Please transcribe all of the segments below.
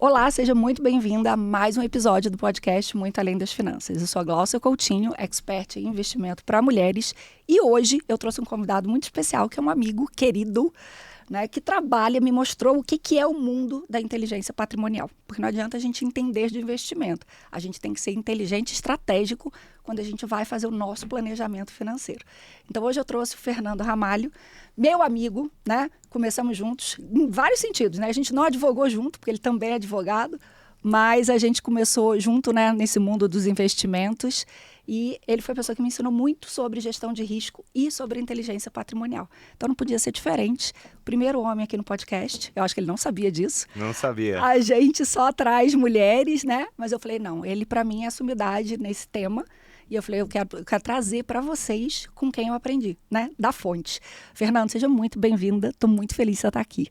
Olá, seja muito bem-vinda a mais um episódio do podcast Muito Além das Finanças. Eu sou a Glaucia Coutinho, expert em investimento para mulheres, e hoje eu trouxe um convidado muito especial, que é um amigo querido, né, que trabalha, me mostrou o que é o mundo da inteligência patrimonial. Porque não adianta a gente entender de investimento. A gente tem que ser inteligente e estratégico quando a gente vai fazer o nosso planejamento financeiro. Então, hoje eu trouxe o Fernando Ramalho, meu amigo, né? Começamos juntos em vários sentidos, né? A gente não advogou junto, porque ele também é advogado, mas a gente começou junto, né, nesse mundo dos investimentos. E ele foi a pessoa que me ensinou muito sobre gestão de risco e sobre inteligência patrimonial. Então não podia ser diferente. O primeiro homem aqui no podcast, eu acho que ele não sabia disso. Não sabia. A gente só traz mulheres, né? Mas eu falei, não, ele para mim é a sumidade nesse tema. E eu falei, eu quero trazer para vocês com quem eu aprendi, né? Da fonte. Fernando, seja muito bem-vinda. Estou muito feliz de você estar aqui.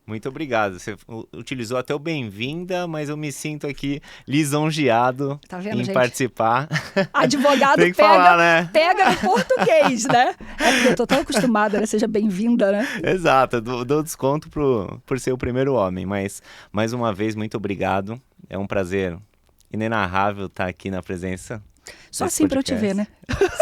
Muito obrigado. Você utilizou até o bem-vinda, mas eu me sinto aqui lisonjeado em gente? Participar. Advogado Tem que falar, né? Pega no português, né? É porque eu tô tão acostumada, né? Seja bem-vinda, né? Exato, dou desconto por ser o primeiro homem, mas mais uma vez, muito obrigado. É um prazer inenarrável estar aqui na presença. Só assim para eu te ver, né?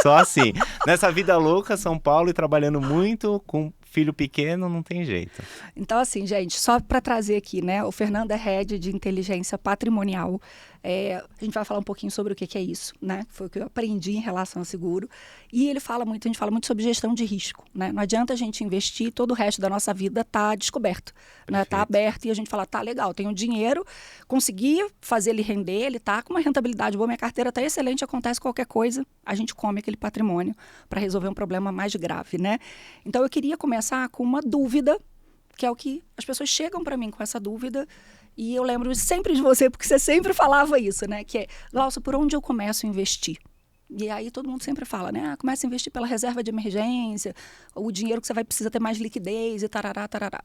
Só assim. Nessa vida louca, São Paulo, e trabalhando muito com filho pequeno, não tem jeito. Então, assim, gente, só para trazer aqui, né? O Fernando é head de inteligência patrimonial. A gente vai falar um pouquinho sobre o que é isso, né? Foi o que eu aprendi em relação ao seguro. E a gente fala muito sobre gestão de risco, né? Não adianta a gente investir, todo o resto da nossa vida tá descoberto, né? Tá aberto e a gente fala, tá legal, tenho dinheiro, consegui fazer ele render, ele tá com uma rentabilidade boa, minha carteira tá excelente, acontece qualquer coisa, a gente come aquele patrimônio para resolver um problema mais grave, né? Então, eu queria começar com uma dúvida, que é o que as pessoas chegam para mim com essa dúvida. E eu lembro sempre de você, porque você sempre falava isso, né? Que é, Glaucia, por onde eu começo a investir? E aí todo mundo sempre fala, né? Começa a investir pela reserva de emergência, o dinheiro que você vai precisar ter mais liquidez e tarará, tarará.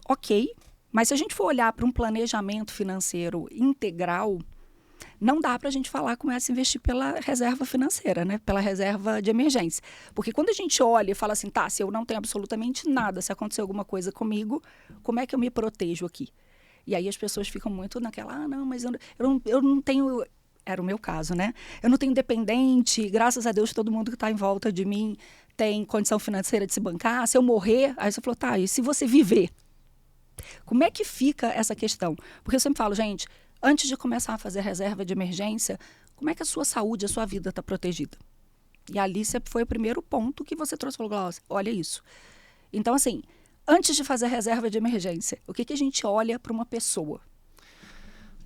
Ok, mas se a gente for olhar para um planejamento financeiro integral, não dá para a gente falar começa a investir pela reserva financeira, né? Pela reserva de emergência. Porque quando a gente olha e fala assim, tá, se eu não tenho absolutamente nada, se acontecer alguma coisa comigo, como é que eu me protejo aqui? E aí as pessoas ficam muito naquela, não, mas eu não tenho... Era o meu caso, né? Eu não tenho dependente, graças a Deus todo mundo que está em volta de mim tem condição financeira de se bancar. Se eu morrer, aí você falou, tá, e se você viver? Como é que fica essa questão? Porque eu sempre falo, gente, antes de começar a fazer reserva de emergência, como é que a sua saúde, a sua vida está protegida? E ali foi o primeiro ponto que você trouxe, falou, Glaucia, olha isso. Então, assim... Antes de fazer reserva de emergência, o que a gente olha para uma pessoa?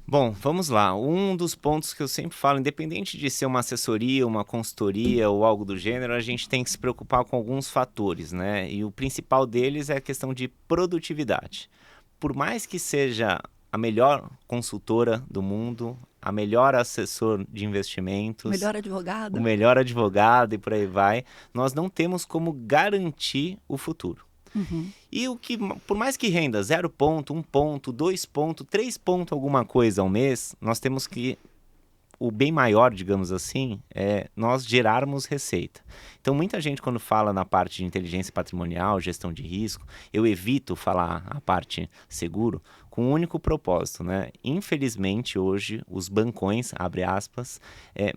Bom, vamos lá. Um dos pontos que eu sempre falo, independente de ser uma assessoria, uma consultoria ou algo do gênero, a gente tem que se preocupar com alguns fatores, né? E o principal deles é a questão de produtividade. Por mais que seja a melhor consultora do mundo, a melhor assessor de investimentos, o melhor advogado e por aí vai, nós não temos como garantir o futuro. Uhum. E por mais que renda 0 ponto, 1 ponto, 2 ponto, 3 ponto alguma coisa ao mês, nós temos que, o bem maior, digamos assim, é nós gerarmos receita. Então, muita gente quando fala na parte de inteligência patrimonial, gestão de risco, eu evito falar a parte seguro com um único propósito, né? Infelizmente, hoje, os bancões, abre aspas,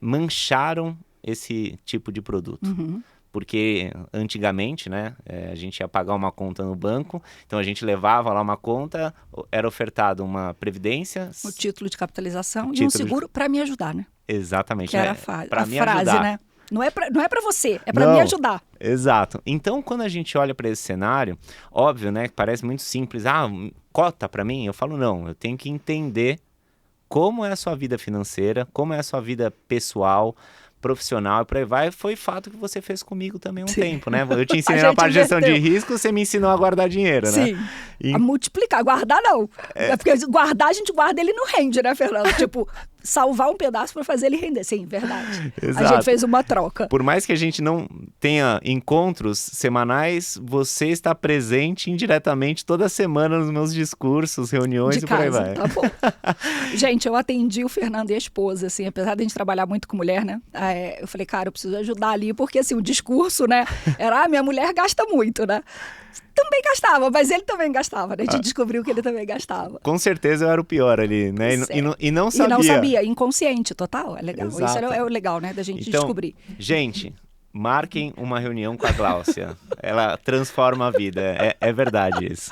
mancharam esse tipo de produto. Uhum. Porque antigamente, né, a gente ia pagar uma conta no banco, então a gente levava lá uma conta, era ofertado uma previdência... O título de capitalização e um seguro para me ajudar, né? Exatamente. Que era a me frase, ajudar. né? Não é para você, é para me ajudar. Exato. Então, quando a gente olha para esse cenário, óbvio, né, que parece muito simples. Cota para mim? Eu falo, não, eu tenho que entender como é a sua vida financeira, como é a sua vida pessoal, profissional e por aí vai, foi fato que você fez comigo também tempo, né? Eu te ensinei na parte de gestão de risco, você me ensinou a guardar dinheiro, né? Sim, a multiplicar, guardar não. É porque guardar, a gente guarda, ele não rende, né, Fernando? Tipo, salvar um pedaço para fazer ele render. Sim, verdade. Exato. A gente fez uma troca. Por mais que a gente não tenha encontros semanais, você está presente indiretamente toda semana nos meus discursos, reuniões De e por aí casa, vai. tá bom. Gente, eu atendi o Fernando e a esposa, assim, apesar de a gente trabalhar muito com mulher, né? Eu falei, cara, eu preciso ajudar ali, porque assim, o discurso, né? Era, minha mulher gasta muito, né? Também gastava, mas ele também gastava, né? A gente descobriu que ele também gastava. Com certeza eu era o pior ali, né? E não sabia. E não sabia, inconsciente, total, é legal. Exato. Isso é o legal, né? Da gente descobrir. Gente, marquem uma reunião com a Gláucia. Ela transforma a vida, é verdade isso.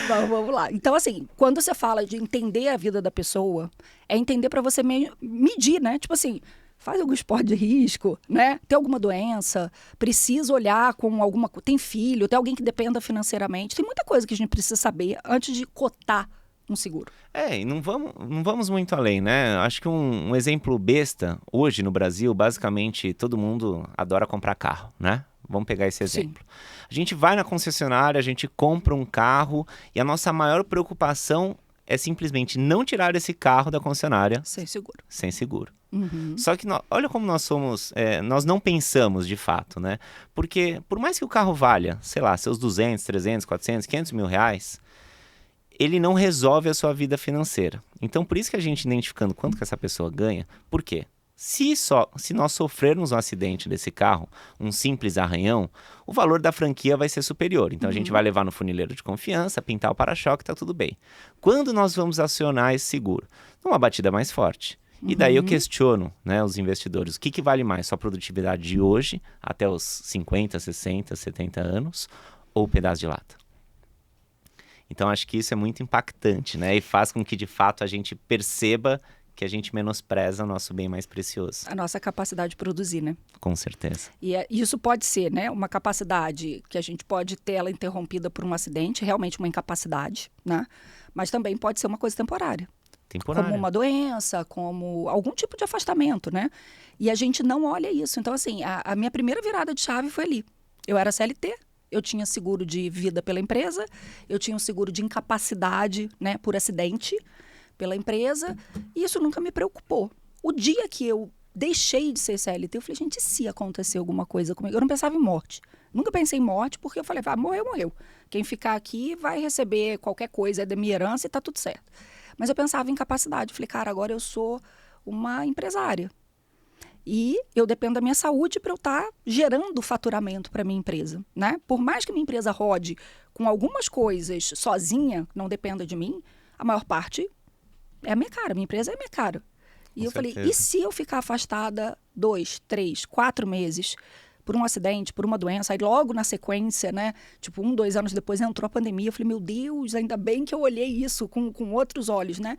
Vamos lá. Então, assim, quando você fala de entender a vida da pessoa, é entender para você medir, né? Tipo assim, faz algum esporte de risco, né? Tem alguma doença, precisa olhar com alguma... Tem filho, tem alguém que dependa financeiramente. Tem muita coisa que a gente precisa saber antes de cotar um seguro. E não vamos muito além, né? Acho que um exemplo besta, hoje no Brasil, basicamente, todo mundo adora comprar carro, né? Vamos pegar esse exemplo. Sim. A gente vai na concessionária, a gente compra um carro e a nossa maior preocupação é simplesmente não tirar esse carro da concessionária sem seguro. Sem seguro. Uhum. Só que olha como nós somos, nós não pensamos de fato, né? Porque por mais que o carro valha, sei lá, seus 200, 300, 400, 500 mil reais, ele não resolve a sua vida financeira. Então por isso que a gente identificando quanto que essa pessoa ganha, por quê? Se nós sofrermos um acidente desse carro, um simples arranhão, o valor da franquia vai ser superior. Então a gente vai levar no funileiro de confiança, pintar o para-choque, tá tudo bem. Quando nós vamos acionar esse seguro? Numa batida mais forte. E daí eu questiono, né, os investidores, o que vale mais? Sua produtividade de hoje, até os 50, 60, 70 anos, ou o pedaço de lata? Então acho que isso é muito impactante, né? E faz com que de fato a gente perceba que a gente menospreza o nosso bem mais precioso. A nossa capacidade de produzir, né? Com certeza. E isso pode ser, né, uma capacidade que a gente pode ter ela interrompida por um acidente, realmente uma incapacidade, né? Mas também pode ser uma coisa temporária. Como uma doença, como algum tipo de afastamento, né? E a gente não olha isso. Então, assim, a minha primeira virada de chave foi ali. Eu era CLT, eu tinha seguro de vida pela empresa, eu tinha um seguro de incapacidade, né, por acidente pela empresa, e isso nunca me preocupou. O dia que eu deixei de ser CLT, eu falei, gente, e se acontecer alguma coisa comigo? Eu não pensava em morte. Nunca pensei em morte, porque eu falei, morreu, morreu. Quem ficar aqui vai receber qualquer coisa, é da minha herança e tá tudo certo. Mas eu pensava em capacidade. Eu falei, cara, agora eu sou uma empresária. E eu dependo da minha saúde para eu estar gerando faturamento para minha empresa, né? Por mais que minha empresa rode com algumas coisas sozinha, não dependa de mim, a maior parte é a minha cara. Minha empresa é a minha cara. E eu falei, e se eu ficar afastada 2, 3, 4 meses por um acidente, por uma doença, aí logo na sequência, né? Tipo, 1, 2 anos depois entrou a pandemia. Eu falei, meu Deus, ainda bem que eu olhei isso com outros olhos, né?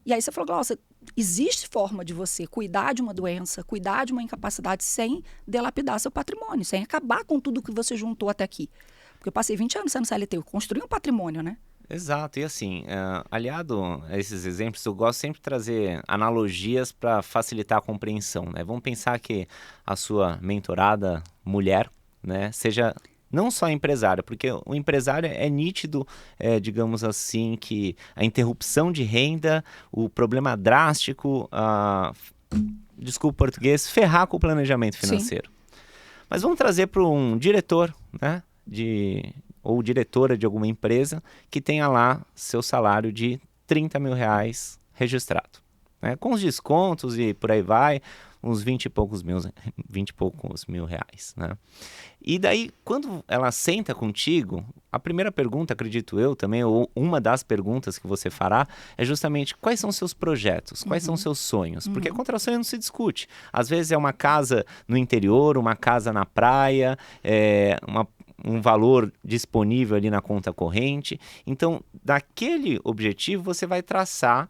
E aí você falou, Glaucia, existe forma de você cuidar de uma doença, cuidar de uma incapacidade sem delapidar seu patrimônio, sem acabar com tudo que você juntou até aqui. Porque eu passei 20 anos sendo CLT, eu construí um patrimônio, né? Exato, e assim, aliado a esses exemplos, eu gosto sempre de trazer analogias para facilitar a compreensão, né? Vamos pensar que a sua mentorada mulher, né, seja não só empresária, porque o empresário é nítido, digamos assim, que a interrupção de renda, o problema drástico, desculpa o português, ferrar com o planejamento financeiro. Sim. Mas vamos trazer para um diretor, né, ou diretora de alguma empresa que tenha lá seu salário de 30 mil reais registrado, né? Com os descontos e por aí vai, uns 20 e poucos mil reais, né? E daí, quando ela senta contigo, a primeira pergunta, acredito eu também, ou uma das perguntas que você fará, é justamente quais são seus projetos, quais são seus sonhos, porque contra sonho não se discute. Às vezes é uma casa no interior, uma casa na praia, um valor disponível ali na conta corrente. Então, daquele objetivo, você vai traçar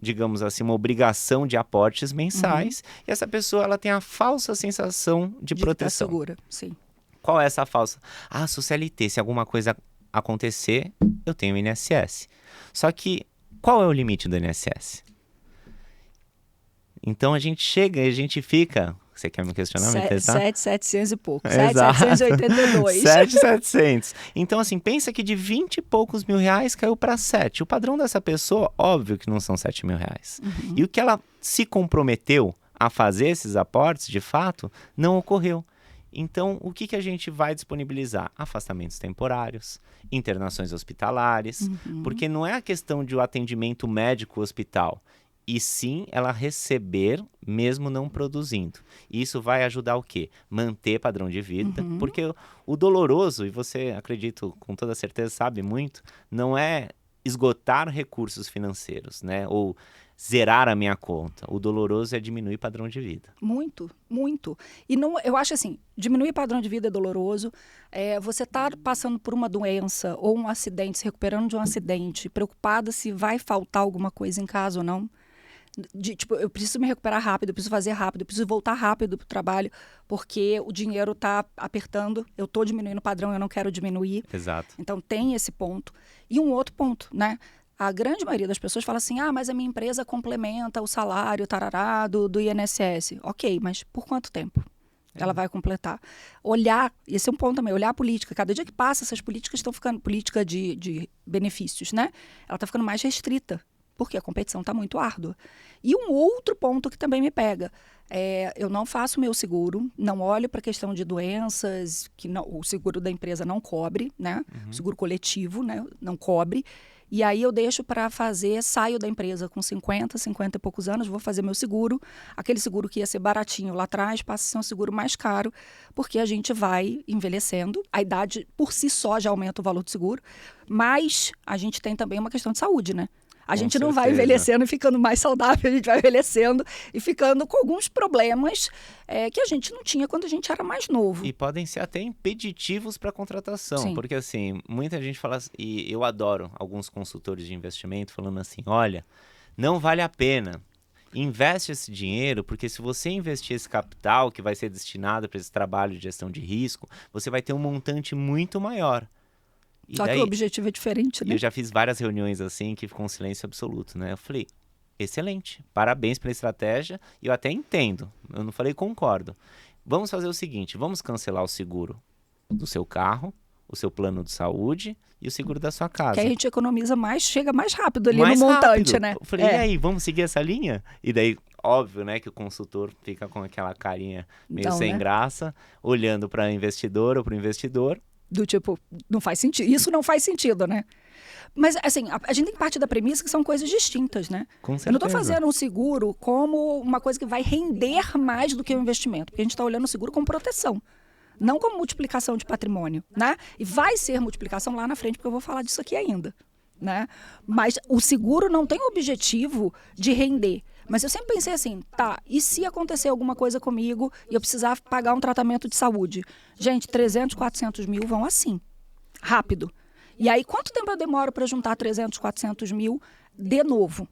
digamos assim, uma obrigação de aportes mensais, e essa pessoa ela tem a falsa sensação de proteção. Que tá segura, sim. Qual é essa falsa? Sou CLT, se alguma coisa acontecer, eu tenho INSS. Só que, qual é o limite do INSS? Então a gente chega e a gente fica Você quer me questionar? Me testar? 7.700 e pouco. Exato. 7.782. 7.700. Então, assim, pensa que de 20 e poucos mil reais caiu para 7. O padrão dessa pessoa, óbvio que não são 7 mil reais. Uhum. E o que ela se comprometeu a fazer esses aportes, de fato, não ocorreu. Então, o que a gente vai disponibilizar? Afastamentos temporários, internações hospitalares, porque não é a questão de o atendimento médico-hospital, e sim ela receber mesmo não produzindo. E isso vai ajudar o quê? Manter padrão de vida, porque o doloroso, e você, acredito, com toda certeza sabe muito, não é esgotar recursos financeiros, né? Ou zerar a minha conta. O doloroso é diminuir padrão de vida. Muito, muito. E não, eu acho assim, diminuir padrão de vida é doloroso. Você tá passando por uma doença ou um acidente, se recuperando de um acidente, preocupada se vai faltar alguma coisa em casa ou não. Tipo, eu preciso me recuperar rápido, eu preciso fazer rápido, eu preciso voltar rápido pro trabalho, porque o dinheiro tá apertando, eu tô diminuindo o padrão, eu não quero diminuir. Exato. Então tem esse ponto. E um outro ponto, né? A grande maioria das pessoas fala assim, mas a minha empresa complementa o salário tarará do INSS. Ok, mas por quanto tempo? Ela vai completar. Olhar, esse é um ponto também, olhar a política. Cada dia que passa, essas políticas estão ficando, política de benefícios, né? Ela está ficando mais restrita, porque a competição está muito árdua. E um outro ponto que também me pega, eu não faço meu seguro, não olho para a questão de doenças, que o seguro da empresa não cobre, né? O seguro coletivo, né? Não cobre. E aí eu deixo para fazer, saio da empresa com 50 e poucos anos, vou fazer meu seguro. Aquele seguro que ia ser baratinho lá atrás passa a ser um seguro mais caro, porque a gente vai envelhecendo. A idade por si só já aumenta o valor do seguro, mas a gente tem também uma questão de saúde, né? A gente não vai envelhecendo e ficando mais saudável, a gente vai envelhecendo e ficando com alguns problemas que a gente não tinha quando a gente era mais novo. E podem ser até impeditivos para a contratação, Sim. Porque assim, muita gente fala, e eu adoro alguns consultores de investimento falando assim, olha, não vale a pena, investe esse dinheiro, porque se você investir esse capital que vai ser destinado para esse trabalho de gestão de risco, você vai ter um montante muito maior. Só que o objetivo é diferente, né? Eu já fiz várias reuniões assim que ficou um silêncio absoluto, né? Eu falei, excelente, parabéns pela estratégia, e eu até entendo, eu não falei concordo. Vamos fazer o seguinte, vamos cancelar o seguro do seu carro, o seu plano de saúde e o seguro da sua casa. Que aí a gente economiza mais, chega mais rápido ali no montante, né? Eu falei, e aí, vamos seguir essa linha? E daí, óbvio, né, que o consultor fica com aquela carinha meio sem graça, olhando para a investidora ou para o investidor. Do tipo, não faz sentido. Isso não faz sentido, né? Mas, assim, a gente tem que partir da premissa que são coisas distintas, né? Com certeza. Eu não estou fazendo um seguro como uma coisa que vai render mais do que um investimento. Porque a gente está olhando o seguro como proteção, não como multiplicação de patrimônio, né? E vai ser multiplicação lá na frente, porque eu vou falar disso aqui ainda, né? Mas o seguro não tem o objetivo de render. Mas eu sempre pensei assim, e se acontecer alguma coisa comigo e eu precisar pagar um tratamento de saúde? Gente, 300, 400 mil vão assim, rápido. E aí, quanto tempo eu demoro para juntar 300, 400 mil de novo?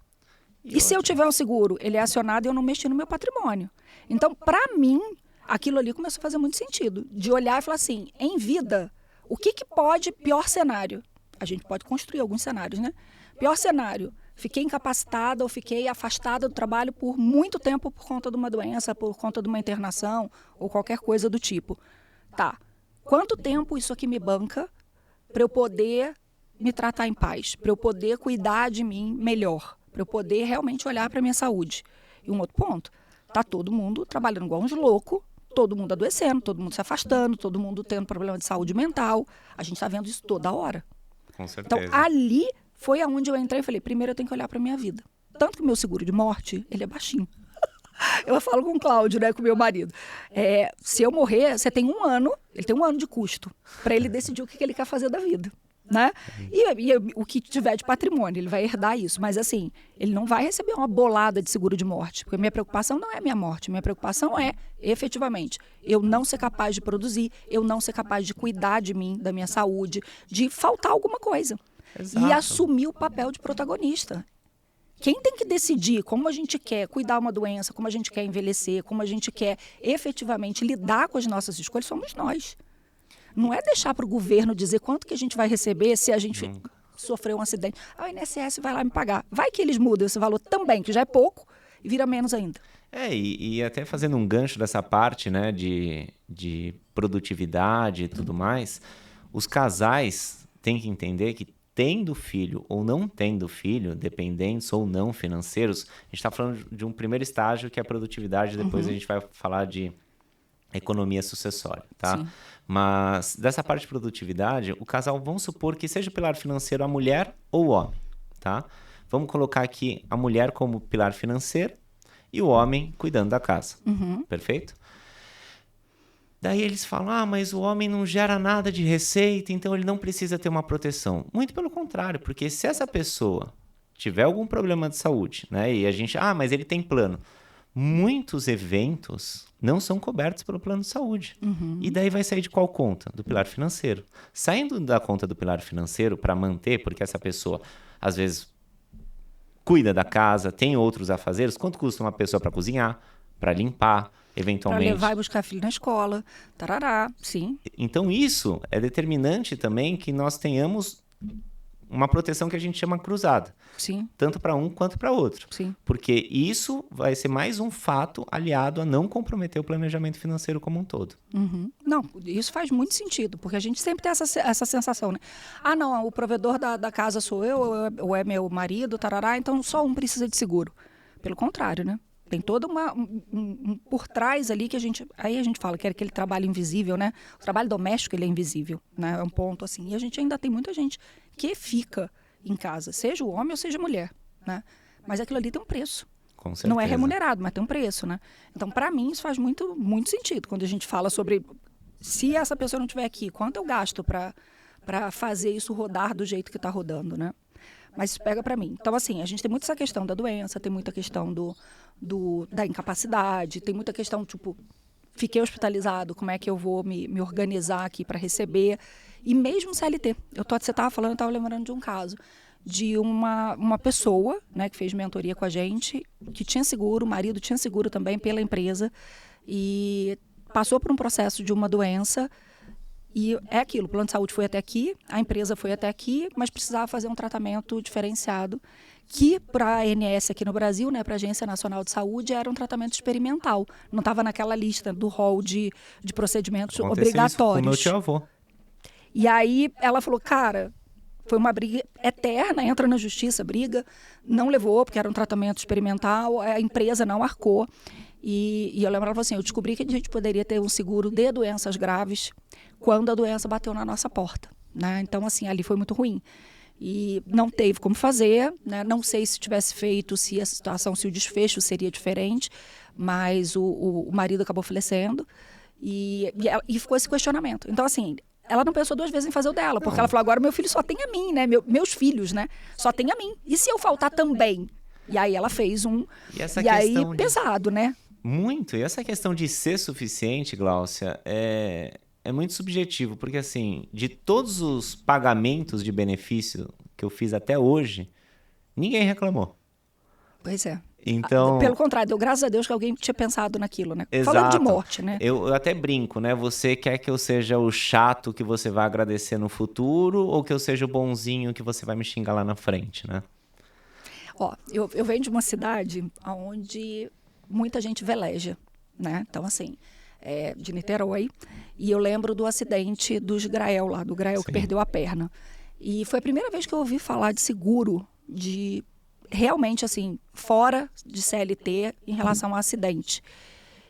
E se eu tiver um seguro, ele é acionado e eu não mexi no meu patrimônio? Então, para mim, aquilo ali começou a fazer muito sentido. De olhar e falar assim, em vida, o que pode, pior cenário? A gente pode construir alguns cenários, né? Pior cenário. Fiquei incapacitada ou fiquei afastada do trabalho por muito tempo por conta de uma doença, por conta de uma internação ou qualquer coisa do tipo. Quanto tempo isso aqui me banca para eu poder me tratar em paz, para eu poder cuidar de mim melhor, para eu poder realmente olhar para a minha saúde? E um outro ponto, todo mundo trabalhando igual uns loucos, todo mundo adoecendo, todo mundo se afastando, todo mundo tendo problema de saúde mental. A gente está vendo isso toda hora. Com certeza. Então, ali foi aonde eu entrei e falei, primeiro eu tenho que olhar para minha vida. Tanto que o meu seguro de morte, ele é baixinho. Eu falo com o Cláudio, né, com o meu marido. Se eu morrer, você tem ele tem um ano de custo para ele decidir o que ele quer fazer da vida, né? E o que tiver de patrimônio, ele vai herdar isso. Mas assim, ele não vai receber uma bolada de seguro de morte, porque minha preocupação não é a minha morte, minha preocupação é, efetivamente, eu não ser capaz de produzir, eu não ser capaz de cuidar de mim, da minha saúde, de faltar alguma coisa. Exato. E assumir o papel de protagonista. Quem tem que decidir como a gente quer cuidar uma doença, como a gente quer envelhecer, como a gente quer efetivamente lidar com as nossas escolhas, somos nós. Não é deixar para o governo dizer quanto que a gente vai receber se a gente sofrer um acidente. O INSS vai lá me pagar. Vai que eles mudam esse valor também, que já é pouco, e vira menos ainda. E até fazendo um gancho dessa parte, né, de produtividade e tudo mais, os casais têm que entender que tendo filho ou não tendo filho, dependentes ou não financeiros, a gente está falando de um primeiro estágio que é a produtividade, depois a gente vai falar de economia sucessória, tá? Sim. Mas dessa parte de produtividade, o casal, vamos supor que seja o pilar financeiro a mulher ou o homem, tá? Vamos colocar aqui a mulher como pilar financeiro e o homem cuidando da casa, perfeito? Daí eles falam, mas o homem não gera nada de receita, então ele não precisa ter uma proteção. Muito pelo contrário, porque se essa pessoa tiver algum problema de saúde, né, e a gente, mas ele tem plano. Muitos eventos não são cobertos pelo plano de saúde. E daí vai sair de qual conta? Do pilar financeiro. Saindo da conta do pilar financeiro para manter, porque essa pessoa, às vezes, cuida da casa, tem outros afazeres. Quanto custa uma pessoa para cozinhar, para limpar, eventualmente? Para levar e buscar filho na escola, tarará, sim. Então isso é determinante também que nós tenhamos uma proteção que a gente chama cruzada. Sim. Tanto para um quanto para outro. Sim. Porque isso vai ser mais um fato aliado a não comprometer o planejamento financeiro como um todo. Não, isso faz muito sentido, porque a gente sempre tem essa sensação, né? Não, o provedor da casa sou eu, ou é meu marido, tarará, então só um precisa de seguro. Pelo contrário, né? Tem todo um por trás ali que aí a gente fala que é aquele trabalho invisível, né? O trabalho doméstico, ele é invisível, né? É um ponto assim. E a gente ainda tem muita gente que fica em casa, seja o homem ou seja a mulher, né? Mas aquilo ali tem um preço. Com certeza. Não é remunerado, mas tem um preço, né? Então, para mim, isso faz muito, muito sentido. Quando a gente fala sobre se essa pessoa não estiver aqui, quanto eu gasto para fazer isso rodar do jeito que está rodando, né? Mas isso pega para mim. Então, assim, a gente tem muito essa questão da doença, tem muita questão da incapacidade, tem muita questão, tipo, fiquei hospitalizado, como é que eu vou me organizar aqui para receber? E mesmo CLT. Você estava falando, eu estava lembrando de um caso de uma pessoa, né, que fez mentoria com a gente, que tinha seguro, o marido tinha seguro também pela empresa, e passou por um processo de uma doença. E é aquilo, o plano de saúde foi até aqui, a empresa foi até aqui, mas precisava fazer um tratamento diferenciado, que para a ANS aqui no Brasil, né, para a Agência Nacional de Saúde, era um tratamento experimental. Não estava naquela lista do rol de procedimentos obrigatórios. Isso com o meu tio-avô. E aí ela falou, cara, foi uma briga eterna, entra na justiça, briga, não levou, porque era um tratamento experimental, a empresa não arcou. E eu lembro, ela falou assim, eu descobri que a gente poderia ter um seguro de doenças graves quando a doença bateu na nossa porta, né? Então, assim, ali foi muito ruim. E não teve como fazer, né? Não sei se tivesse feito, se a situação, se o desfecho seria diferente, mas o marido acabou falecendo e ficou esse questionamento. Então, assim, ela não pensou duas vezes em fazer o dela, porque ela falou, agora meu filho só tem a mim, né? Meus filhos, né? Só tem a mim. E se eu faltar também? E aí ela fez e aí pesado, né? Muito. E essa questão de ser suficiente, Gláucia, é muito subjetivo, porque assim, de todos os pagamentos de benefício que eu fiz até hoje, ninguém reclamou. Pois é. Então, pelo contrário, deu graças a Deus que alguém tinha pensado naquilo, né? Exato. Falando de morte, né? Eu até brinco, né? Você quer que eu seja o chato que você vai agradecer no futuro ou que eu seja o bonzinho que você vai me xingar lá na frente, né? Eu venho de uma cidade onde muita gente veleja, né? Então, assim, de Niterói. E eu lembro do acidente dos Grael lá, do Grael que perdeu a perna. E foi a primeira vez que eu ouvi falar de seguro, de realmente, assim, fora de CLT em relação ao acidente.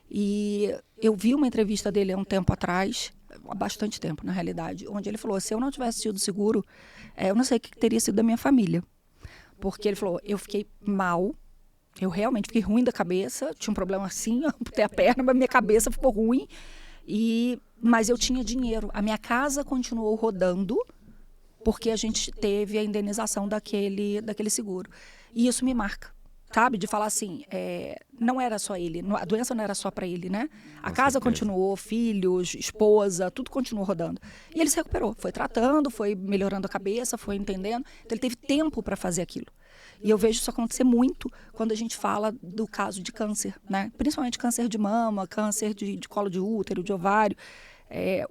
E eu vi uma entrevista dele há um tempo atrás, há bastante tempo, na realidade, onde ele falou, se eu não tivesse tido seguro, eu não sei o que teria sido da minha família. Porque ele falou, eu fiquei mal, eu realmente fiquei ruim da cabeça, tinha um problema assim, amputei a perna, mas minha cabeça ficou ruim, mas eu tinha dinheiro. A minha casa continuou rodando, porque a gente teve a indenização daquele seguro. E isso me marca, sabe? De falar assim, não era só ele, a doença não era só para ele, né? A casa continuou, filhos, esposa, tudo continuou rodando. E ele se recuperou, foi tratando, foi melhorando a cabeça, foi entendendo. Então ele teve tempo para fazer aquilo. E eu vejo isso acontecer muito quando a gente fala do caso de câncer, né? Principalmente câncer de mama, câncer de colo de útero, de ovário.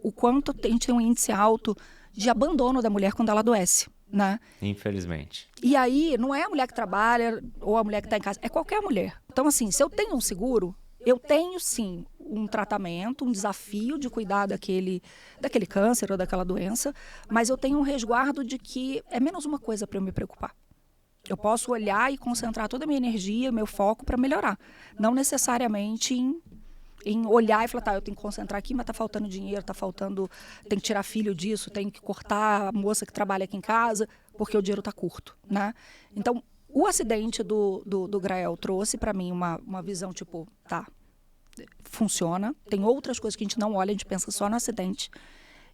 O quanto a gente tem um índice alto de abandono da mulher quando ela adoece, né? Infelizmente. E aí, não é a mulher que trabalha ou a mulher que está em casa, é qualquer mulher. Então, assim, se eu tenho um seguro, eu tenho, sim, um tratamento, um desafio de cuidar daquele câncer ou daquela doença, mas eu tenho um resguardo de que é menos uma coisa para eu me preocupar. Eu posso olhar e concentrar toda a minha energia, meu foco para melhorar. Não necessariamente em olhar e falar, tá, eu tenho que concentrar aqui, mas tá faltando dinheiro, tem que tirar filho disso, tem que cortar a moça que trabalha aqui em casa, porque o dinheiro tá curto, né? Então, o acidente do Grael trouxe para mim uma visão tipo, tá, funciona, tem outras coisas que a gente não olha, a gente pensa só no acidente.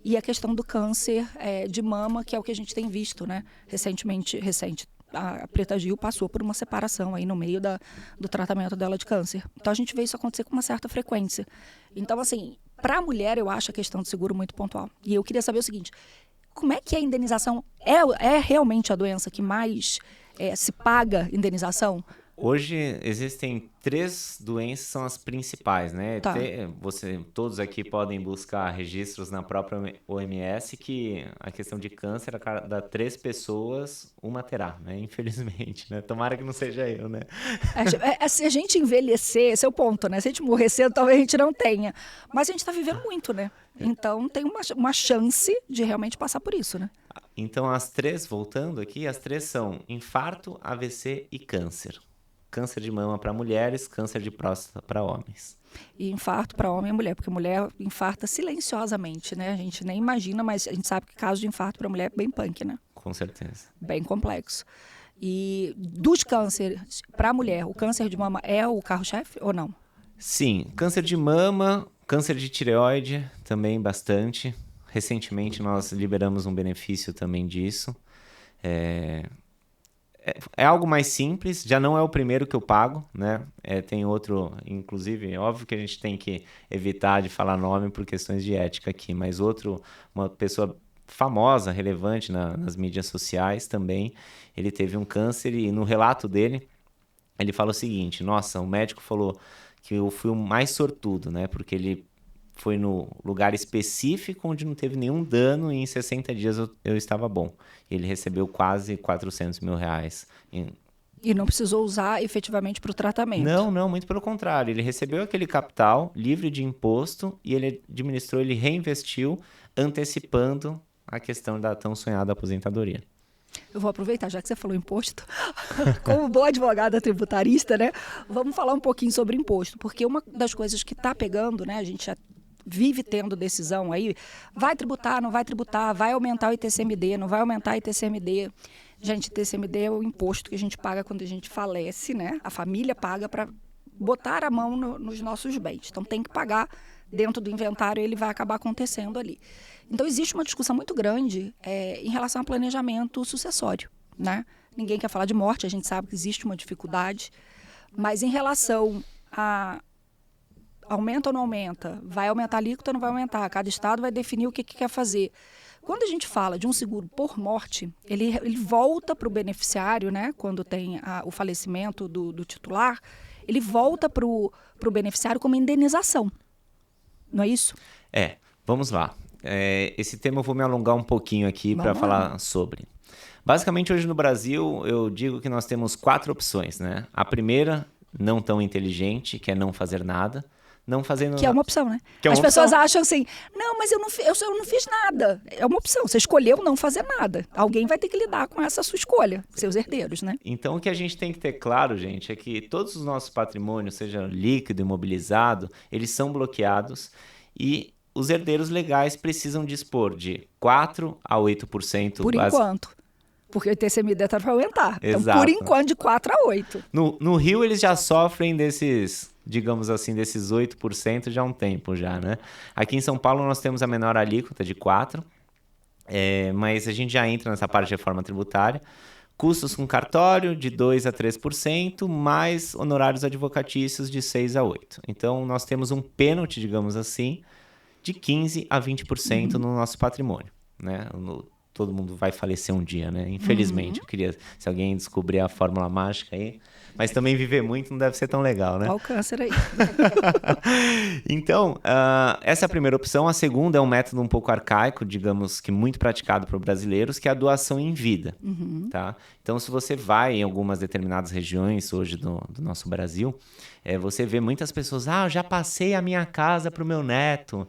E a questão do câncer de mama, que é o que a gente tem visto, né? Recente, a Preta Gil passou por uma separação aí no meio do tratamento dela de câncer. Então a gente vê isso acontecer com uma certa frequência. Então, assim, para a mulher eu acho a questão do seguro muito pontual. E eu queria saber o seguinte, como é que a indenização é realmente a doença que mais se paga indenização? Hoje existem 3 doenças que são as principais, né? Tá. Todos aqui podem buscar registros na própria OMS que a questão de câncer, a cada 3 pessoas, uma terá, né? Infelizmente, né? Tomara que não seja eu, né? Se a gente envelhecer, esse é o ponto, né? Se a gente morrer cedo, talvez a gente não tenha. Mas a gente está vivendo muito, né? Então tem uma chance de realmente passar por isso, né? Então as 3, voltando aqui, as 3 são infarto, AVC e câncer. Câncer de mama para mulheres, câncer de próstata para homens. E infarto para homem e mulher, porque mulher infarta silenciosamente, né? A gente nem imagina, mas a gente sabe que caso de infarto para mulher é bem punk, né? Com certeza. Bem complexo. E dos cânceres para mulher, o câncer de mama é o carro-chefe ou não? Sim, câncer de mama, câncer de tireoide também bastante. Recentemente nós liberamos um benefício também disso. É algo mais simples, já não é o primeiro que eu pago, né? Tem outro, inclusive, é óbvio que a gente tem que evitar de falar nome por questões de ética aqui, mas uma pessoa famosa, relevante nas mídias sociais também, ele teve um câncer e no relato dele, ele fala o seguinte, nossa, o médico falou que eu fui o mais sortudo, né? Porque ele foi no lugar específico onde não teve nenhum dano e em 60 dias eu estava bom. Ele recebeu quase 400 mil reais. E não precisou usar efetivamente para o tratamento? Não, muito pelo contrário. Ele recebeu aquele capital livre de imposto e ele reinvestiu, antecipando a questão da tão sonhada aposentadoria. Eu vou aproveitar, já que você falou imposto, como boa advogada tributarista, né? Vamos falar um pouquinho sobre imposto, porque uma das coisas que está pegando, né? A gente já vive tendo decisão aí, vai tributar, não vai tributar, vai aumentar o ITCMD, não vai aumentar o ITCMD. Gente, ITCMD é o imposto que a gente paga quando a gente falece, né? A família paga para botar a mão nos nossos bens. Então tem que pagar dentro do inventário, ele vai acabar acontecendo ali. Então existe uma discussão muito grande em relação ao planejamento sucessório, né? Ninguém quer falar de morte, a gente sabe que existe uma dificuldade, mas em relação a aumenta ou não aumenta, vai aumentar a alíquota ou não vai aumentar, cada estado vai definir o que quer fazer. Quando a gente fala de um seguro por morte, ele volta para o beneficiário, né? Quando tem o falecimento do titular, ele volta para o beneficiário como indenização. Não é isso? Vamos lá. Esse tema eu vou me alongar um pouquinho aqui para falar sobre. Basicamente, hoje no Brasil, eu digo que nós temos 4 opções, né? A primeira, não tão inteligente, que é não fazer nada. Não fazendo que é uma opção, né? As pessoas acham assim, não, mas eu não fiz nada. É uma opção, você escolheu não fazer nada. Alguém vai ter que lidar com essa sua escolha, seus herdeiros, né? Então, o que a gente tem que ter claro, gente, é que todos os nossos patrimônios, seja líquido, imobilizado, eles são bloqueados e os herdeiros legais precisam dispor de 4% a 8%. Por enquanto. Porque o ITCMD está para aumentar. Exato. Então, por enquanto, de 4% a 8%. No Rio, eles já sofrem desses, digamos assim, desses 8% já há um tempo já, né? Aqui em São Paulo, nós temos a menor alíquota de 4%, mas a gente já entra nessa parte de reforma tributária. Custos com cartório de 2% a 3%, mais honorários advocatícios de 6% a 8%. Então, nós temos um pênalti, digamos assim, de 15% a 20% no nosso patrimônio, né? Todo mundo vai falecer um dia, né? Infelizmente, eu queria, se alguém descobrir a fórmula mágica aí, mas também viver muito não deve ser tão legal, né? Olha o câncer aí. Então, essa é a primeira opção. A segunda é um método um pouco arcaico, digamos que muito praticado por brasileiros, que é a doação em vida, tá? Então, se você vai em algumas determinadas regiões hoje do nosso Brasil, você vê muitas pessoas, eu já passei a minha casa para o meu neto,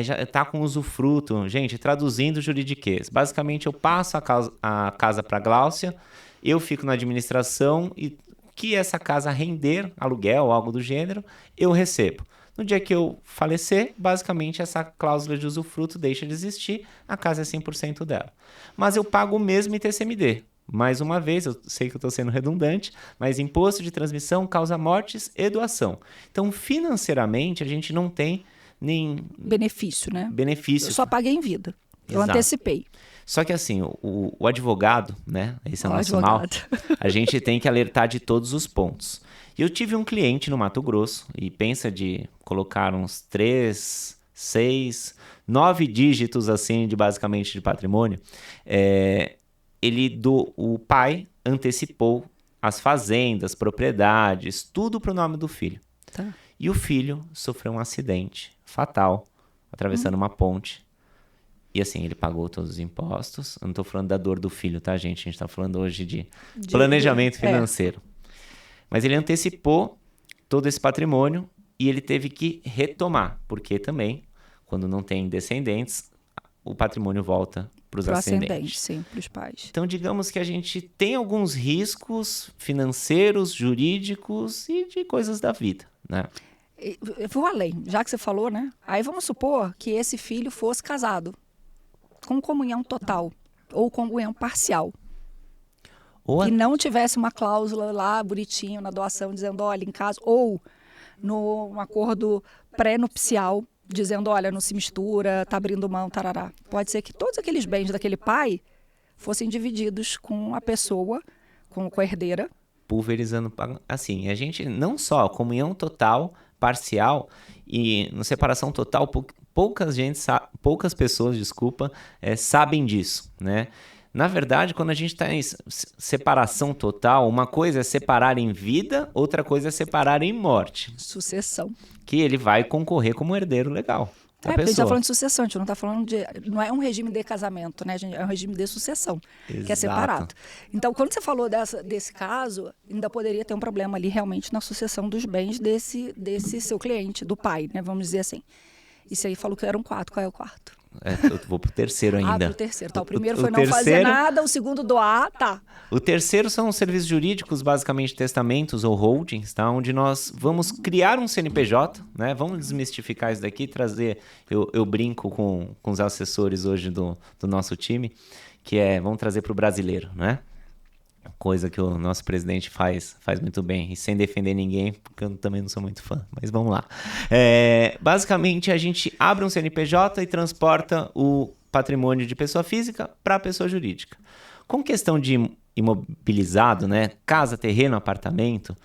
já está com usufruto. Gente, traduzindo juridiquês, basicamente eu passo a casa para a Gláucia, eu fico na administração e que essa casa render aluguel ou algo do gênero, eu recebo. No dia que eu falecer, basicamente essa cláusula de usufruto deixa de existir, a casa é 100% dela. Mas eu pago o mesmo ITCMD. Mais uma vez, eu sei que eu estou sendo redundante, mas imposto de transmissão, causa mortes e doação. Então, financeiramente, a gente não tem nem... benefício, né? Benefício. Eu só paguei em vida. Eu Exato. antecipei. Só que assim, o advogado, né? Esse é o nosso advogado. mal. A gente tem que alertar de todos os pontos. E eu tive um cliente no Mato Grosso e pensa de colocar uns 3, 6, 9 dígitos assim de basicamente de patrimônio. O pai antecipou as fazendas, propriedades, tudo para o nome do filho. Tá. E o filho sofreu um acidente fatal atravessando uma ponte. E assim, ele pagou todos os impostos. Eu não estou falando da dor do filho, tá, gente? A gente está falando hoje de planejamento financeiro. Mas ele antecipou todo esse patrimônio e ele teve que retomar. Porque também, quando não tem descendentes, o patrimônio volta para os ascendentes. Sim, para os pais. Então, digamos que a gente tem alguns riscos financeiros, jurídicos e de coisas da vida, né? Eu vou além, já que você falou, né? Aí vamos supor que esse filho fosse casado com comunhão total ou comunhão parcial. E não tivesse uma cláusula lá bonitinho na doação dizendo, olha, em caso, ou no acordo pré-nupcial dizendo, olha, não se mistura, tá abrindo mão, tarará. Pode ser que todos aqueles bens daquele pai fossem divididos com a pessoa, com a herdeira. Pulverizando, assim, a gente não só comunhão total, parcial e no separação total, poucas pessoas, sabem disso, né? Na verdade, quando a gente está em separação total, uma coisa é separar em vida, outra coisa é separar em morte. Sucessão. Que ele vai concorrer como herdeiro legal. Porque a gente está falando de sucessão, a gente não está falando de... Não é um regime de casamento, né, gente? É um regime de sucessão, que é separado. Então, quando você falou desse caso, ainda poderia ter um problema ali realmente na sucessão dos bens desse seu cliente, do pai, né? Vamos dizer assim. E você aí falou que eram 4, qual é o quarto? Eu vou pro terceiro ainda. Pro terceiro, tá. O primeiro foi não fazer nada, o segundo doar, tá. O terceiro são os serviços jurídicos, basicamente testamentos ou holdings, tá? Onde nós vamos criar um CNPJ, né? Vamos desmistificar isso daqui, trazer... Eu brinco com os assessores hoje do nosso time, que vamos trazer pro brasileiro, né? Coisa que o nosso presidente faz muito bem, e sem defender ninguém, porque eu também não sou muito fã, mas vamos lá. Basicamente, a gente abre um CNPJ e transporta o patrimônio de pessoa física para pessoa jurídica. Com questão de imobilizado, né, casa, terreno, apartamento,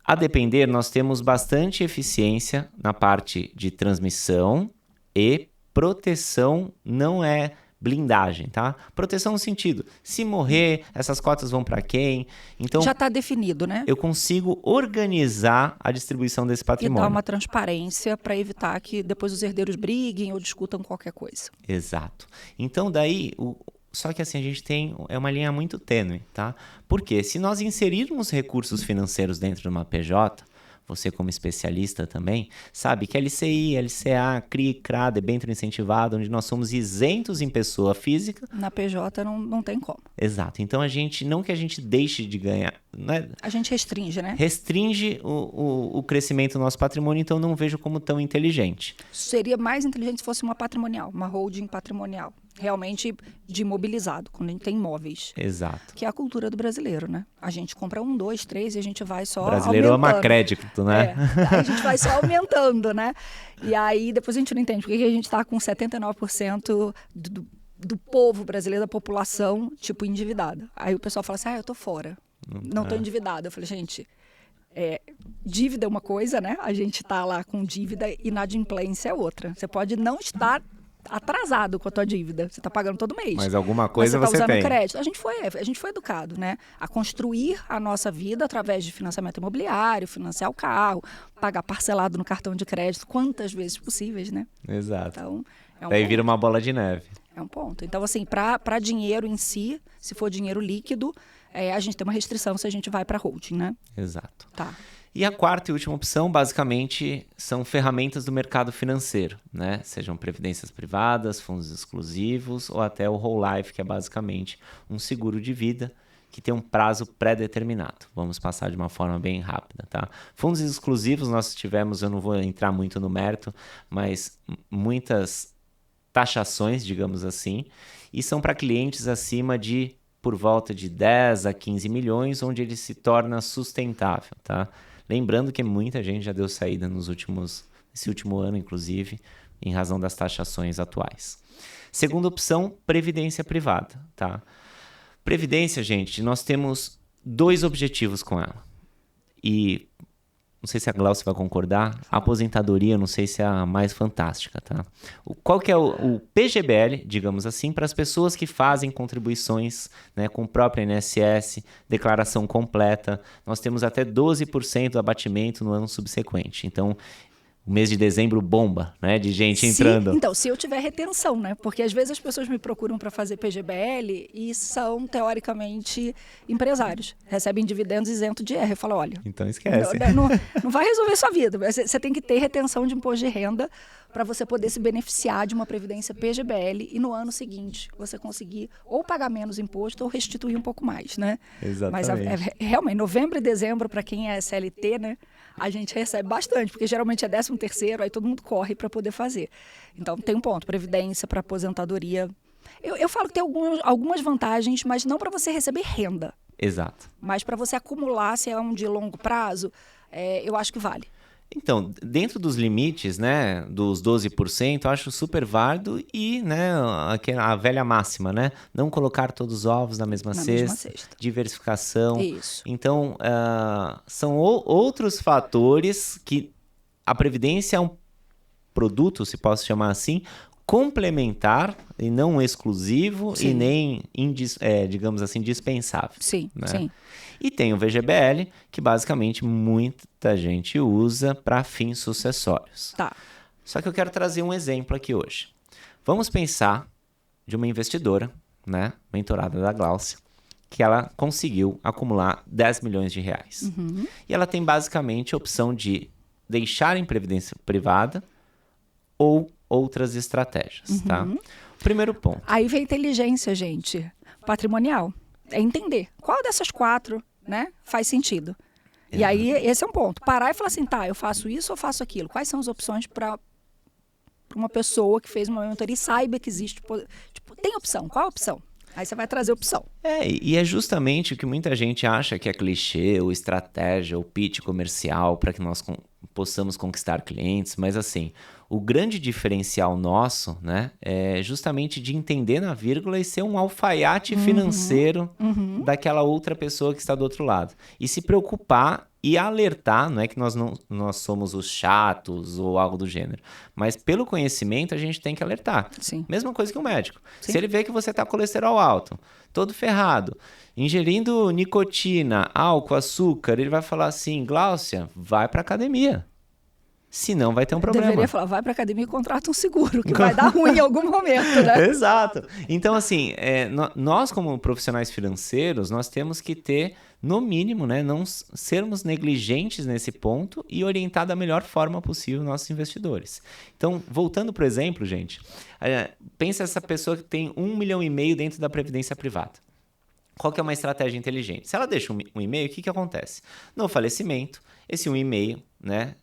a depender, nós temos bastante eficiência na parte de transmissão e proteção, não é blindagem, tá? Proteção no sentido, se morrer, essas cotas vão para quem? Então, já está definido, né? Eu consigo organizar a distribuição desse patrimônio. E dar uma transparência para evitar que depois os herdeiros briguem ou discutam qualquer coisa. Exato. Então, daí, só que assim, a gente tem uma linha muito tênue, tá? Porque se nós inserirmos recursos financeiros dentro de uma PJ, você como especialista também, sabe que LCI, LCA, CRI, CRA, debênture incentivado, onde nós somos isentos em pessoa física. Na PJ não tem como. Exato. Então, não que a gente deixe de ganhar, né? A gente restringe, né? Restringe o crescimento do nosso patrimônio, então não vejo como tão inteligente. Seria mais inteligente se fosse uma patrimonial, uma holding patrimonial. Realmente de imobilizado, quando a gente tem imóveis. Exato. Que é a cultura do brasileiro, né? A gente compra 1, 2, 3 e a gente vai só aumentando. O brasileiro ama crédito, né? A gente vai só aumentando, né? E aí depois a gente não entende por que a gente está com 79% do povo brasileiro, da população, tipo, endividada. Aí o pessoal fala assim, eu tô fora, não tô endividado. Eu falei, gente... dívida é uma coisa, né? A gente tá lá com dívida, inadimplência é outra. Você pode não estar atrasado com a tua dívida, você está pagando todo mês. Mas alguma coisa você tem. Usando crédito. A gente foi educado, né? A construir a nossa vida através de financiamento imobiliário, financiar o carro, pagar parcelado no cartão de crédito, quantas vezes possíveis, né? Exato. Então, daí vira uma bola de neve. É um ponto. Então, assim, para dinheiro em si, se for dinheiro líquido, a gente tem uma restrição se a gente vai para holding, né? Exato. Tá. E a quarta e última opção, basicamente, são ferramentas do mercado financeiro, né? Sejam previdências privadas, fundos exclusivos ou até o Whole Life, que é basicamente um seguro de vida que tem um prazo pré-determinado. Vamos passar de uma forma bem rápida, tá? Fundos exclusivos nós tivemos, eu não vou entrar muito no mérito, mas muitas taxações, digamos assim, e são para clientes acima de por volta de 10 a 15 milhões, onde ele se torna sustentável, tá? Lembrando que muita gente já deu saída esse último ano, inclusive, em razão das taxações atuais. Segunda opção, previdência privada, tá? Previdência, gente, nós temos 2 objetivos com ela. E não sei se a Glaucia vai concordar, a aposentadoria não sei se é a mais fantástica, tá? Qual que é o PGBL, digamos assim, para as pessoas que fazem contribuições, né, com o próprio INSS, declaração completa, nós temos até 12% do abatimento no ano subsequente. Então, o mês de dezembro bomba, né, de gente entrando. Então, se eu tiver retenção, né? Porque às vezes as pessoas me procuram para fazer PGBL e são, teoricamente, empresários. Recebem dividendos isento de IR. Eu falo, olha... Então esquece. Não vai resolver sua vida. Você tem que ter retenção de imposto de renda para você poder se beneficiar de uma previdência PGBL e no ano seguinte você conseguir ou pagar menos imposto ou restituir um pouco mais, né? Exatamente. Mas realmente, novembro e dezembro, para quem é CLT, né? A gente recebe bastante, porque geralmente é 13º, aí todo mundo corre para poder fazer. Então, tem um ponto, previdência para aposentadoria. Eu falo que tem algumas vantagens, mas não para você receber renda. Exato. Mas para você acumular, se é um de longo prazo, eu acho que vale. Então, dentro dos limites, né, dos 12%, eu acho super válido e, né, a velha máxima, né, não colocar todos os ovos na mesma cesta, diversificação. Isso. Então, são outros fatores que a Previdência é um produto, se posso chamar assim, complementar e não exclusivo. Sim. E nem, digamos assim, dispensável. Sim, né? Sim. E tem o VGBL, que basicamente muita gente usa para fins sucessórios. Tá. Só que eu quero trazer um exemplo aqui hoje. Vamos pensar de uma investidora, né, mentorada da Glaucia, que ela conseguiu acumular 10 milhões de reais. Uhum. E ela tem basicamente a opção de deixar em previdência privada ou outras estratégias, tá? Primeiro ponto. Aí vem a inteligência, gente, patrimonial. É entender qual dessas 4, né, faz sentido. E aí, esse é um ponto. Parar e falar assim, tá, eu faço isso ou faço aquilo? Quais são as opções para uma pessoa que fez uma mentoria e saiba que existe, tipo, tem opção, qual a opção? Aí você vai trazer opção. E é justamente o que muita gente acha que é clichê, ou estratégia, ou pitch comercial para que nós possamos conquistar clientes, mas assim, o grande diferencial nosso, né, é justamente de entender na vírgula e ser um alfaiate financeiro daquela outra pessoa que está do outro lado. E se preocupar e alertar, não é que nós somos os chatos ou algo do gênero, mas pelo conhecimento a gente tem que alertar. Sim. Mesma coisa que o médico. Sim. Se ele vê que você está com colesterol alto, todo ferrado, ingerindo nicotina, álcool, açúcar, ele vai falar assim, Glaucia, vai para academia. Senão vai ter um problema. Deveria falar, vai para academia e contrata um seguro, que vai dar ruim em algum momento, né? Exato. Então, assim, nós como profissionais financeiros, nós temos que ter, no mínimo, né, não sermos negligentes nesse ponto e orientar da melhor forma possível nossos investidores. Então, voltando para o exemplo, gente, pensa essa pessoa que tem 1,5 milhão dentro da previdência privada. Qual que é uma estratégia inteligente? Se ela deixa um e-mail, o que acontece? No falecimento, esse 1,5, né,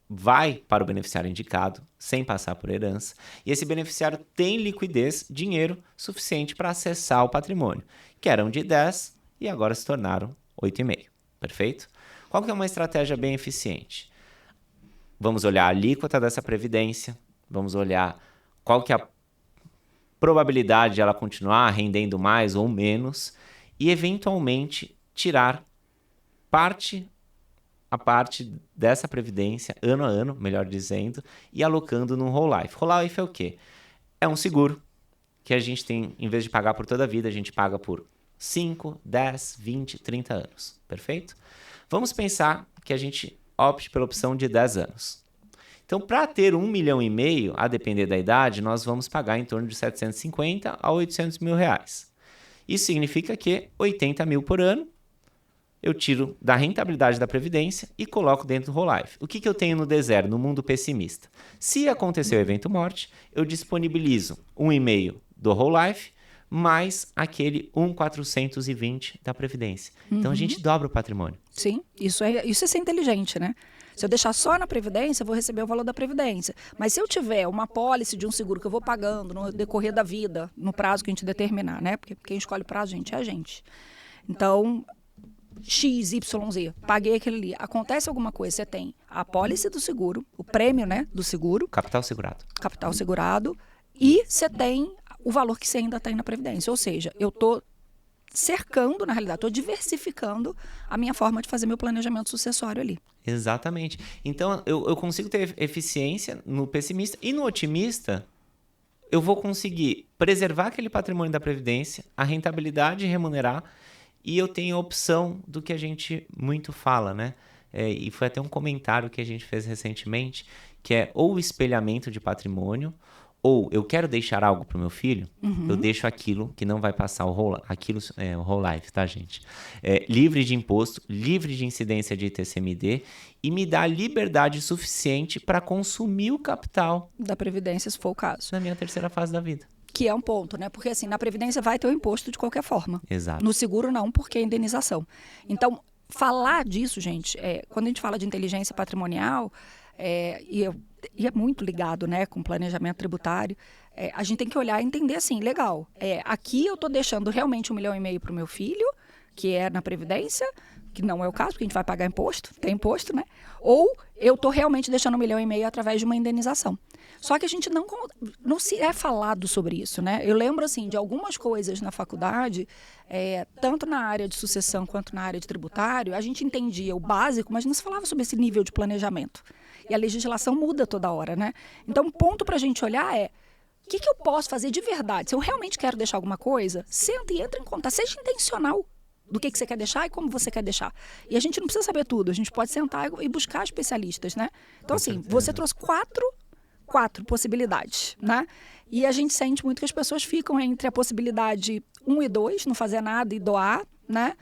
vai para o beneficiário indicado, sem passar por herança, e esse beneficiário tem liquidez, dinheiro suficiente para acessar o patrimônio, que eram de 10 e agora se tornaram 8,5. Perfeito? Qual que é uma estratégia bem eficiente? Vamos olhar a alíquota dessa previdência, vamos olhar qual que é a probabilidade de ela continuar rendendo mais ou menos e, eventualmente, tirar a parte dessa previdência, ano a ano, melhor dizendo, e alocando no Whole Life. Whole Life é o quê? É um seguro que a gente tem, em vez de pagar por toda a vida, a gente paga por 5, 10, 20, 30 anos. Perfeito? Vamos pensar que a gente opte pela opção de 10 anos. Então, para ter 1,5 milhão, a depender da idade, nós vamos pagar em torno de 750 a 800 mil reais. Isso significa que 80 mil por ano eu tiro da rentabilidade da Previdência e coloco dentro do Whole Life. O que eu tenho no D0, no mundo pessimista? Se acontecer o evento morte, eu disponibilizo 1,5 do Whole Life mais aquele 1,420 da Previdência. Então a gente dobra o patrimônio. Sim, isso é ser inteligente, né? Se eu deixar só na Previdência, eu vou receber o valor da Previdência. Mas se eu tiver uma pólice de um seguro que eu vou pagando no decorrer da vida, no prazo que a gente determinar, né? Porque quem escolhe o prazo, gente, é a gente. Então, X, Y, Z, paguei aquele ali. Acontece alguma coisa, você tem a pólice do seguro, o prêmio, né, do seguro. Capital segurado. E você tem o valor que você ainda tem na Previdência. Ou seja, eu estou cercando, na realidade, estou diversificando a minha forma de fazer meu planejamento sucessório ali. Exatamente. Então, eu consigo ter eficiência no pessimista e no otimista. Eu vou conseguir preservar aquele patrimônio da Previdência, a rentabilidade e remunerar, e eu tenho a opção do que a gente muito fala, né? E foi até um comentário que a gente fez recentemente, que é ou o espelhamento de patrimônio, ou eu quero deixar algo para o meu filho, eu deixo aquilo que não vai passar o whole life, tá, gente? Livre de imposto, livre de incidência de ITCMD e me dá liberdade suficiente para consumir o capital da Previdência, se for o caso. Na minha terceira fase da vida. Que é um ponto, né? Porque assim, na Previdência vai ter o imposto de qualquer forma. Exato. No seguro não, porque é indenização. Então, falar disso, gente, quando a gente fala de inteligência patrimonial, e é muito ligado, né, com planejamento tributário, a gente tem que olhar e entender assim, legal, aqui eu estou deixando realmente 1,5 milhão para o meu filho, que é na Previdência, que não é o caso, porque a gente vai pagar imposto, tem imposto, né? Ou eu estou realmente deixando 1,5 milhão através de uma indenização. Só que a gente não se é falado sobre isso, né? Eu lembro, assim, de algumas coisas na faculdade, tanto na área de sucessão quanto na área de tributário, a gente entendia o básico, mas não se falava sobre esse nível de planejamento. E a legislação muda toda hora, né? Então, um ponto para a gente olhar o que eu posso fazer de verdade? Se eu realmente quero deixar alguma coisa, senta e entra em contato, seja intencional do que você quer deixar e como você quer deixar. E a gente não precisa saber tudo, a gente pode sentar e buscar especialistas, né? Então, assim, você trouxe quatro possibilidades, né? E a gente sente muito que as pessoas ficam entre a possibilidade 1 e 2, não fazer nada e doar, né?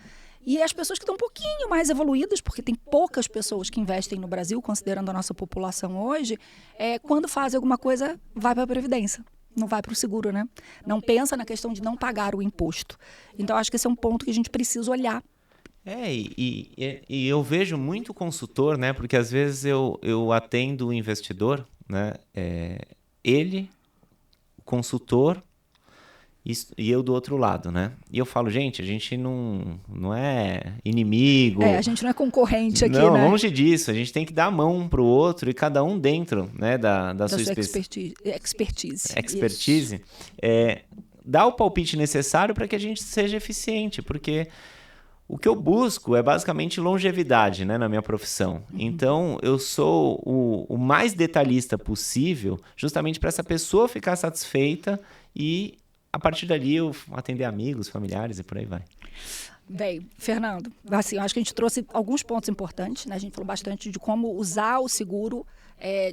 E as pessoas que estão um pouquinho mais evoluídas, porque tem poucas pessoas que investem no Brasil, considerando a nossa população hoje, quando fazem alguma coisa, vai para a Previdência. Não vai para o seguro, né? Não pensa na questão de não pagar o imposto. Então, acho que esse é um ponto que a gente precisa olhar. E eu vejo muito consultor, né? Porque às vezes eu atendo o investidor, né? Ele, o consultor, e eu do outro lado, né? E eu falo, gente, a gente não é inimigo. A gente não é concorrente aqui, não, né? Longe disso. A gente tem que dar a mão um pro outro e cada um dentro, né, da sua expertise. Dar o palpite necessário para que a gente seja eficiente, porque o que eu busco é basicamente longevidade, né, na minha profissão. Então, eu sou o mais detalhista possível, justamente para essa pessoa ficar satisfeita e a partir dali eu atender amigos, familiares e por aí vai. Bem, Fernando, assim, eu acho que a gente trouxe alguns pontos importantes, né? A gente falou bastante de como usar o seguro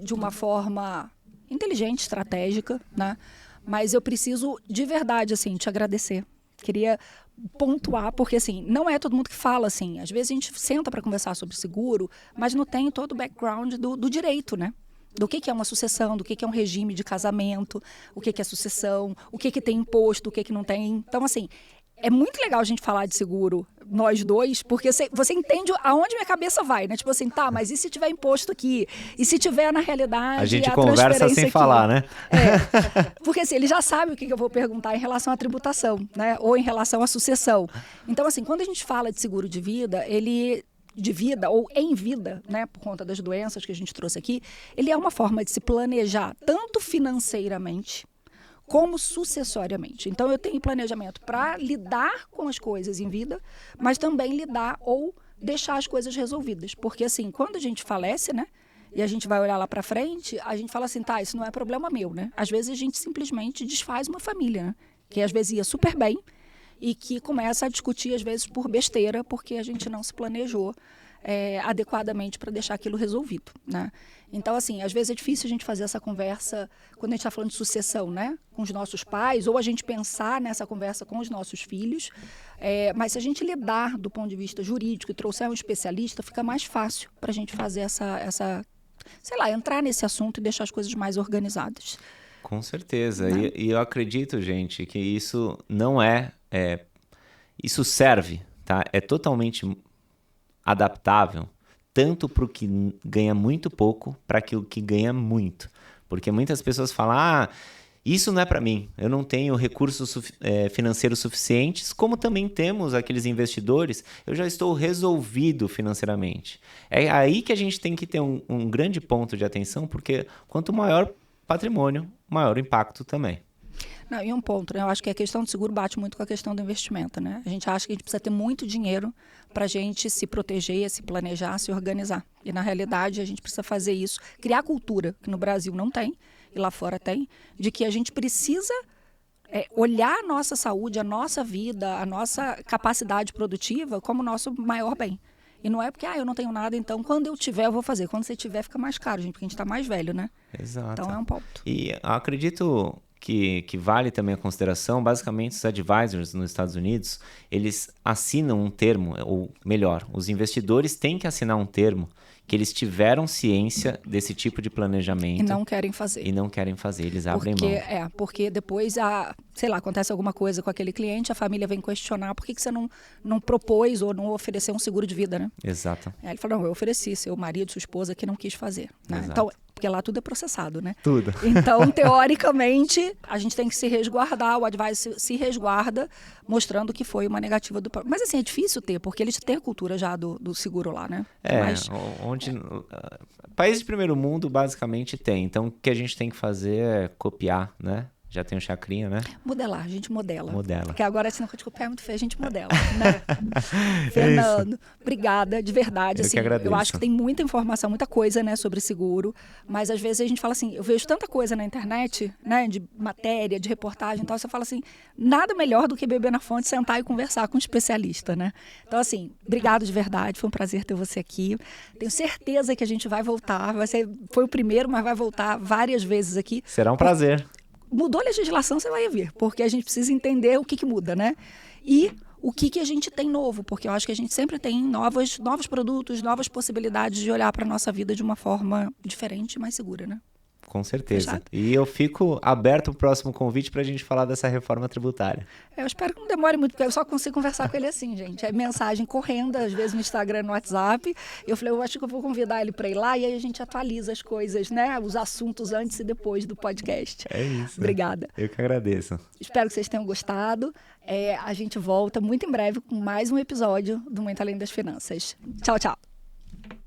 de uma forma inteligente, estratégica, né? Mas eu preciso, de verdade, assim, te agradecer. Queria pontuar, porque assim, não é todo mundo que fala assim. Às vezes a gente senta para conversar sobre seguro, mas não tem todo o background do direito, né? Do que é uma sucessão, do que é um regime de casamento, o que é sucessão, o que tem imposto, o que não tem. Então, assim, é muito legal a gente falar de seguro, nós dois, porque você entende aonde minha cabeça vai, né? Tipo assim, tá, mas e se tiver imposto aqui? E se tiver, na realidade, a gente conversa sem falar, né? Porque assim, ele já sabe o que eu vou perguntar em relação à tributação, né? Ou em relação à sucessão. Então, assim, quando a gente fala de seguro de vida, de vida ou em vida, né, por conta das doenças que a gente trouxe aqui, ele é uma forma de se planejar tanto financeiramente como sucessoriamente. Então, eu tenho planejamento para lidar com as coisas em vida, mas também lidar ou deixar as coisas resolvidas. Porque, assim, quando a gente falece, né, e a gente vai olhar lá para frente, a gente fala assim, tá, isso não é problema meu, né? Às vezes a gente simplesmente desfaz uma família, né? Que às vezes ia super bem, e que começa a discutir, às vezes, por besteira, porque a gente não se planejou adequadamente para deixar aquilo resolvido, né? Então, assim, às vezes é difícil a gente fazer essa conversa quando a gente está falando de sucessão, né? Com os nossos pais, ou a gente pensar nessa conversa com os nossos filhos. Mas se a gente lidar do ponto de vista jurídico e trouxer um especialista, fica mais fácil para a gente fazer sei lá, entrar nesse assunto e deixar as coisas mais organizadas. Com certeza. Né? E eu acredito, gente, que isso não isso serve, tá? É totalmente adaptável, tanto para o que ganha muito pouco, para o que ganha muito. Porque muitas pessoas falam, isso não é para mim, eu não tenho recursos financeiros suficientes, como também temos aqueles investidores, eu já estou resolvido financeiramente. É aí que a gente tem que ter um grande ponto de atenção, porque quanto maior patrimônio, maior impacto também. Não, e um ponto, né? Eu acho que a questão do seguro bate muito com a questão do investimento, né? A gente acha que a gente precisa ter muito dinheiro para a gente se proteger, se planejar, se organizar. E, na realidade, a gente precisa fazer isso, criar cultura, que no Brasil não tem, e lá fora tem, de que a gente precisa olhar a nossa saúde, a nossa vida, a nossa capacidade produtiva como nosso maior bem. E não é porque, eu não tenho nada, então quando eu tiver eu vou fazer. Quando você tiver fica mais caro, gente, porque a gente está mais velho, né? Exato. Então é um ponto. E acredito que vale também a consideração, basicamente os advisors nos Estados Unidos, eles assinam um termo, ou melhor, os investidores têm que assinar um termo que eles tiveram ciência desse tipo de planejamento. E não querem fazer. Eles abrem mão. Porque depois, sei lá, acontece alguma coisa com aquele cliente, a família vem questionar por que você não propôs ou não ofereceu um seguro de vida, né? Exato. Aí ele fala, não, eu ofereci, seu marido, sua esposa que não quis fazer. Né? Então, porque lá tudo é processado, né? Tudo. Então, teoricamente, a gente tem que se resguardar, o advisor se resguarda, mostrando que foi uma negativa do... Mas assim, é difícil ter, porque eles têm a cultura já do seguro lá, né? Países de primeiro mundo basicamente tem. Então, o que a gente tem que fazer é copiar, né? Já tem o Chacrinha, né? Modelar, a gente modela. Modela. Porque agora, se não de copiar é muito feio, a gente modela, né? Fernando, obrigada, de verdade. Eu que agradeço. Eu acho que tem muita informação, muita coisa, né, sobre seguro, mas às vezes a gente fala assim, eu vejo tanta coisa na internet, né, de matéria, de reportagem e tal, você fala assim, nada melhor do que beber na fonte, sentar e conversar com um especialista, né? Então, assim, obrigado de verdade, foi um prazer ter você aqui. Tenho certeza que a gente vai voltar, foi o primeiro, mas vai voltar várias vezes aqui. Será um prazer. Mudou a legislação, você vai ver, porque a gente precisa entender o que muda, né? E o que a gente tem novo, porque eu acho que a gente sempre tem novos produtos, novas possibilidades de olhar para a nossa vida de uma forma diferente e mais segura, né? Com certeza. Fechado? E eu fico aberto ao próximo convite para a gente falar dessa reforma tributária. Eu espero que não demore muito, porque eu só consigo conversar com ele assim, gente. É mensagem correndo, às vezes no Instagram, no WhatsApp. Eu falei, eu acho que eu vou convidar ele para ir lá e aí a gente atualiza as coisas, né? Os assuntos antes e depois do podcast. É isso. Obrigada. Eu que agradeço. Espero que vocês tenham gostado. A gente volta muito em breve com mais um episódio do Muito Além das Finanças. Tchau, tchau.